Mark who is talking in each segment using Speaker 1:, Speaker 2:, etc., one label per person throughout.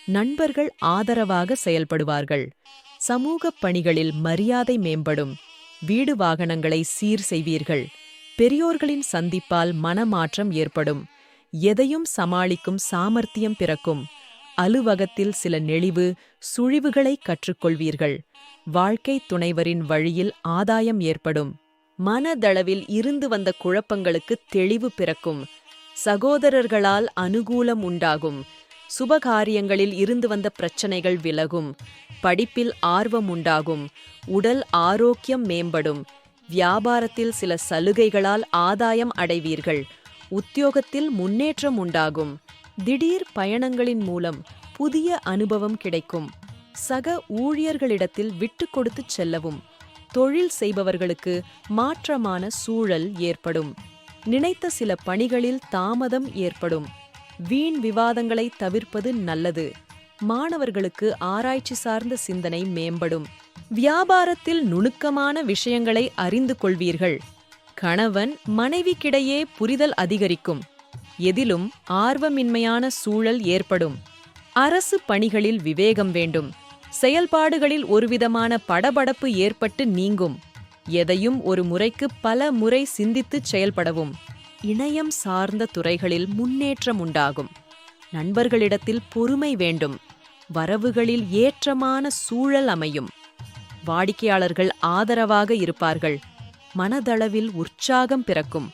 Speaker 1: நண்பர்கள் ஆதரவாக செயல்படுவார்கள். சமூகப் பணிகளில் மரியாதை மேம்படும். வீடு வாகனங்களை சீர் செய்வீர்கள். பெரியோர்களின் சந்திப்பால் மனமாற்றம் ஏற்படும். எதையும் சமாளிக்கும் சாமர்த்தியம் பிறக்கும். அலுவலகத்தில் சில நெளிவு சுழிவுகளை கற்றுக்கொள்வீர்கள். வாழ்க்கை துணைவரின் வழியில் ஆதாயம் ஏற்படும். மனதளவில் இருந்து வந்த குழப்பங்களுக்கு தெளிவு பிறக்கும். சகோதரர்களால் அனுகூலம் உண்டாகும். சுபகாரியங்களில் இருந்து வந்த பிரச்சனைகள் விலகும். படிப்பில் ஆர்வம் உண்டாகும். உடல் ஆரோக்கியம் மேம்படும். வியாபாரத்தில் சில சலுகைகளால் ஆதாயம் அடைவீர்கள். உத்தியோகத்தில் முன்னேற்றம் உண்டாகும். திடீர் பயணங்களின் மூலம் புதிய அனுபவம் கிடைக்கும். சக ஊழியர்களிடத்தில் விட்டு கொடுத்துச் செல்லவும். தொழில் செய்பவர்களுக்கு மாற்றமான சூழல் ஏற்படும். நினைத்த சில பணிகளில் தாமதம் ஏற்படும். வீண் விவாதங்களை தவிர்ப்பது நல்லது. மாணவர்களுக்கு ஆராய்ச்சி சார்ந்த சிந்தனை மேம்படும். வியாபாரத்தில் நுணுக்கமான விஷயங்களை அறிந்து கொள்வீர்கள். கணவன் மனைவிக்கிடையே புரிதல் அதிகரிக்கும். எதிலும் ஆர்வமின்மையான சூழல் ஏற்படும். அரசு பணிகளில் விவேகம் வேண்டும். செயல்பாடுகளில் ஒருவிதமான படபடப்பு ஏற்பட்டு நீங்கும். எதையும் ஒரு முறைக்கு பல முறை சிந்தித்துச் செயல்படவும். இணையம் சார்ந்த துறைகளில் முன்னேற்றம் உண்டாகும். நண்பர்களிடத்தில் பொறுமை வேண்டும். வரவுகளில் ஏற்றமான சூழல் அமையும். வாடிக்கையாளர்கள் ஆதரவாக இருப்பார்கள். மனதளவில் உற்சாகம் பிறக்கும்.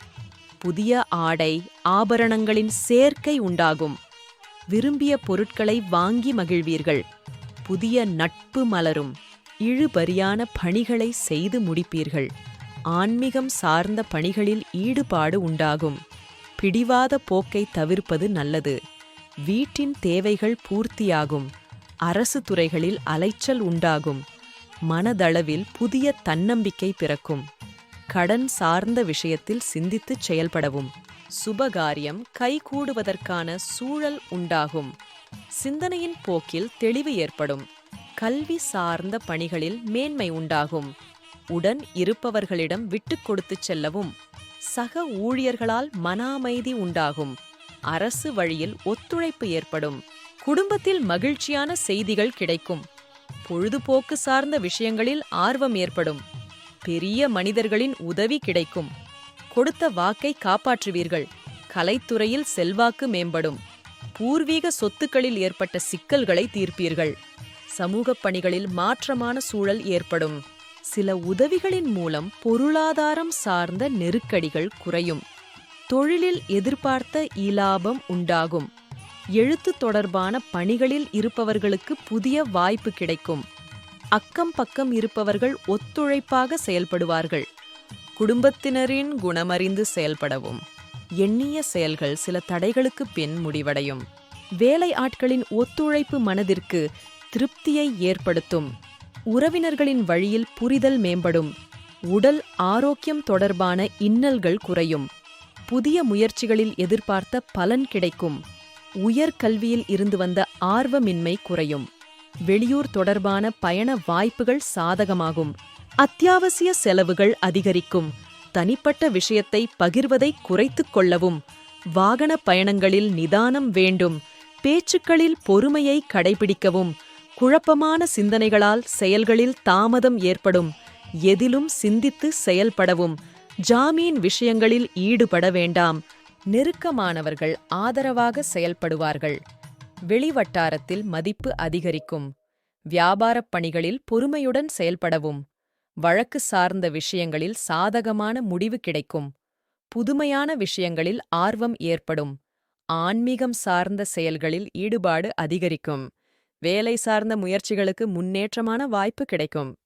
Speaker 1: புதிய ஆடை ஆபரணங்களின் சேர்க்கை உண்டாகும். விரும்பிய பொருட்களை வாங்கி மகிழ்வீர்கள். புதிய நட்பு மலரும். இழுபறியான பணிகளை செய்து முடிப்பீர்கள். ஆன்மீகம் சார்ந்த பணிகளில் ஈடுபாடு உண்டாகும். பிடிவாத போக்கை தவிர்ப்பது நல்லது. வீட்டின் தேவைகள் பூர்த்தியாகும். அரசு துறைகளில் அலைச்சல் உண்டாகும். மனதளவில் புதிய தன்னம்பிக்கை பிறக்கும். கடன் சார்ந்த விஷயத்தில் சிந்தித்துச் செயல்படவும். சுபகாரியம் கைகூடுவதற்கான சூழல் உண்டாகும். சிந்தனையின் போக்கில் தெளிவு ஏற்படும். கல்வி சார்ந்த பணிகளில் மேன்மை உண்டாகும். உடன் இருப்பவர்களிடம் விட்டுக் கொடுத்துச் செல்லவும். சக ஊழியர்களால் மன அமைதி உண்டாகும். அரசு வழியில் ஒத்துழைப்பு ஏற்படும். குடும்பத்தில் மகிழ்ச்சியான செய்திகள் கிடைக்கும். பொழுதுபோக்கு சார்ந்த விஷயங்களில் ஆர்வம் ஏற்படும். பெரிய மனிதர்களின் உதவி கிடைக்கும். கொடுத்த வாக்கை காப்பாற்றுவீர்கள். கலைத்துறையில் செல்வாக்கு மேம்படும். பூர்வீக சொத்துக்களில் ஏற்பட்ட சிக்கல்களை தீர்ப்பீர்கள். சமூகப் பணிகளில் மாற்றமான சூழல் ஏற்படும். சில உதவிகளின் மூலம் பொருளாதாரம் சார்ந்த நெருக்கடிகள் குறையும். தொழிலில் எதிர்பார்த்த இலாபம் உண்டாகும். எழுத்து தொடர்பான பணிகளில் இருப்பவர்களுக்கு புதிய வாய்ப்பு கிடைக்கும். அக்கம் பக்கம் இருப்பவர்கள் ஒத்துழைப்பாக செயல்படுவார்கள். குடும்பத்தினரின் குணமறிந்து செயல்படவும். எண்ணிய செயல்கள் சில தடைகளுக்கு பின் முடிவடையும். வேலை ஆட்களின் ஒத்துழைப்பு மனதிற்கு திருப்தியை ஏற்படுத்தும். உறவினர்களின் வழியில் புரிதல் மேம்படும். உடல் ஆரோக்கியம் தொடர்பான இன்னல்கள் குறையும். புதிய முயற்சிகளில் எதிர்பார்த்த பலன் கிடைக்கும். உயர்கல்வியில் இருந்து வந்த ஆர்வமின்மை குறையும். வெளியூர் தொடர்பான பயண வாய்ப்புகள் சாதகமாகும். அத்தியாவசிய செலவுகள் அதிகரிக்கும். தனிப்பட்ட விஷயத்தை பகிர்வதை குறைத்துக் கொள்ளவும். வாகன பயணங்களில் நிதானம் வேண்டும். பேச்சுக்களில் பொறுமையை கடைபிடிக்கவும். குழப்பமான சிந்தனைகளால் செயல்களில் தாமதம் ஏற்படும். எதிலும் சிந்தித்து செயல்படவும். ஜாமீன் விஷயங்களில் ஈடுபட வேண்டாம். நெருக்கமானவர்கள் ஆதரவாக செயல்படுவார்கள். வெளிவட்டாரத்தில் மதிப்பு அதிகரிக்கும். வியாபாரப் பணிகளில் பொறுமையுடன் செயல்படவும். வழக்கு சார்ந்த விஷயங்களில் சாதகமான முடிவு கிடைக்கும். புதுமையான விஷயங்களில் ஆர்வம் ஏற்படும். ஆன்மீகம் சார்ந்த செயல்களில் ஈடுபாடு அதிகரிக்கும். வேலை சார்ந்த முயற்சிகளுக்கு முன்னேற்றமான வாய்ப்பு கிடைக்கும்.